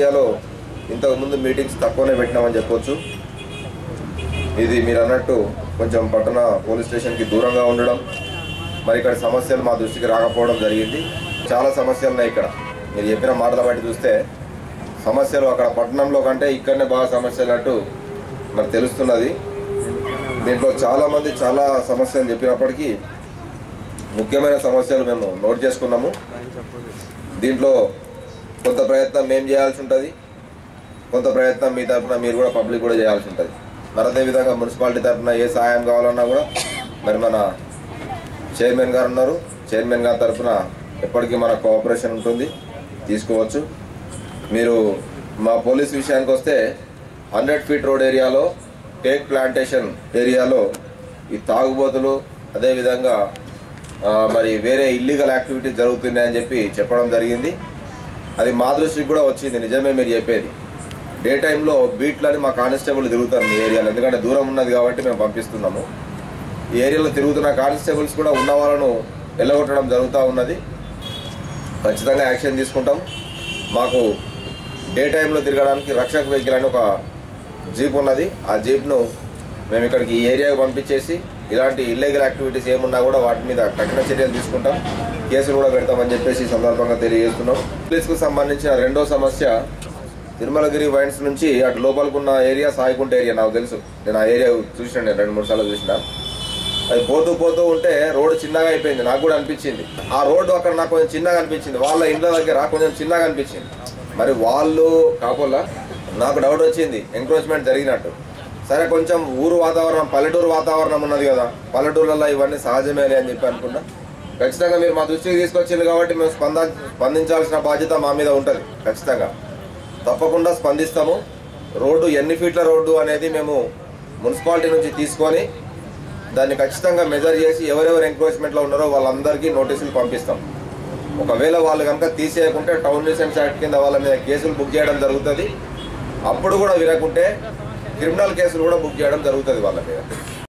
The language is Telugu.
ఏరియాలో ఇంతకుముందు మీటింగ్స్ తక్కువనే పెట్టినామని చెప్పొచ్చు. ఇది మీరు అన్నట్టు కొంచెం పట్టణ పోలీస్ స్టేషన్కి దూరంగా ఉండడం, మరి ఇక్కడ సమస్యలు మా దృష్టికి రాకపోవడం జరిగింది. చాలా సమస్యలు ఉన్నాయి ఇక్కడ. మీరు చెప్పిన మాటల బట్టి చూస్తే సమస్యలు అక్కడ పట్టణంలో కంటే ఇక్కడనే బాగా సమస్యలు అంటూ మరి తెలుస్తున్నది. దీంట్లో చాలామంది చాలా సమస్యలు చెప్పినప్పటికీ ముఖ్యమైన సమస్యలు మేము నోట్ చేసుకున్నాము. దీంట్లో కొంత ప్రయత్నం మేము చేయాల్సి ఉంటుంది, కొంత ప్రయత్నం మీ తరఫున మీరు కూడా పబ్లిక్ కూడా చేయాల్సి ఉంటుంది. మరి అదేవిధంగా మున్సిపాలిటీ తరఫున ఏ సహాయం కావాలన్నా కూడా మరి మన చైర్మన్ గారు ఉన్నారు, చైర్మన్ గారి తరఫున ఎప్పటికీ మన కోఆపరేషన్ ఉంటుంది, తీసుకోవచ్చు. మీరు మా పోలీస్ విషయానికి వస్తే 100 ఫీట్ రోడ్ ఏరియాలో టేక్ ప్లాంటేషన్ ఏరియాలో ఈ తాగుబోతులు అదేవిధంగా మరి వేరే ఇల్లీగల్ యాక్టివిటీస్ జరుగుతున్నాయని చెప్పి చెప్పడం జరిగింది. అది మా దృష్టికి కూడా వచ్చింది. నిజమే మీరు చెప్పేది. డే టైంలో బీట్లని మా కానిస్టేబుల్ తిరుగుతారు మీ ఏరియాలో, ఎందుకంటే దూరం ఉన్నది కాబట్టి మేము పంపిస్తున్నాము. ఈ ఏరియాలో తిరుగుతున్న కానిస్టేబుల్స్ కూడా ఉన్న వాళ్ళను వెళ్ళగొట్టడం జరుగుతూ ఉన్నది. ఖచ్చితంగా యాక్షన్ తీసుకుంటాం. మాకు డే టైంలో తిరగడానికి రక్షక్ వెహికల్ అని ఒక జీప్ ఉన్నది. ఆ జీప్ను మేము ఇక్కడికి ఈ ఏరియాకి పంపించేసి ఇలాంటి ఇల్లీగల్ యాక్టివిటీస్ ఏమున్నా కూడా వాటి మీద కఠిన చర్యలు తీసుకుంటాం, కేసులు కూడా పెడతామని చెప్పేసి ఈ సందర్భంగా తెలియజేస్తున్నాం. పోలీస్కు సంబంధించిన రెండో సమస్య తిరుమలగిరి వైన్స్ నుంచి అటు లోపలికున్న ఏరియా సాయికుంట ఏరియా. నాకు తెలుసు, నేను ఆ ఏరియా చూసినాను, నేను 2-3 సార్లు చూసిన. అది పోతూ ఉంటే రోడ్డు చిన్నగా అయిపోయింది. నాకు కూడా అనిపించింది ఆ రోడ్డు అక్కడ నాకు కొంచెం చిన్నగా అనిపించింది, వాళ్ళ ఇంట్లో దగ్గర కొంచెం చిన్నగా అనిపించింది. మరి వాళ్ళు కాకుండా నాకు డౌట్ వచ్చింది ఎంక్రోచ్మెంట్ జరిగినట్టు. సరే కొంచెం ఊరు వాతావరణం, పల్లెటూరు వాతావరణం ఉన్నది కదా, పల్లెటూర్లలో ఇవన్నీ సహజమేలే అని చెప్పి అనుకున్నా. ఖచ్చితంగా మీరు మా దృష్టికి తీసుకొచ్చింది కాబట్టి మేము స్పందించాల్సిన బాధ్యత మా మీద ఉంటుంది. ఖచ్చితంగా తప్పకుండా స్పందిస్తాము. రోడ్డు ఎన్ని ఫీట్ల రోడ్డు అనేది మేము మున్సిపాలిటీ నుంచి తీసుకొని దాన్ని ఖచ్చితంగా మెజర్ చేసి ఎవరెవరు ఎంక్రోచ్మెంట్లో ఉన్నారో వాళ్ళందరికీ నోటీసులు పంపిస్తాం. ఒకవేళ వాళ్ళు కనుక తీసేయకుంటే టౌన్ న్యూసెన్స్ యాక్ట్ కింద వాళ్ళ మీద కేసులు బుక్ చేయడం జరుగుతుంది. అప్పుడు కూడా వినకుంటే క్రిమినల్ కేసులు కూడా బుక్ చేయడం జరుగుతుంది వాళ్ళ మీద.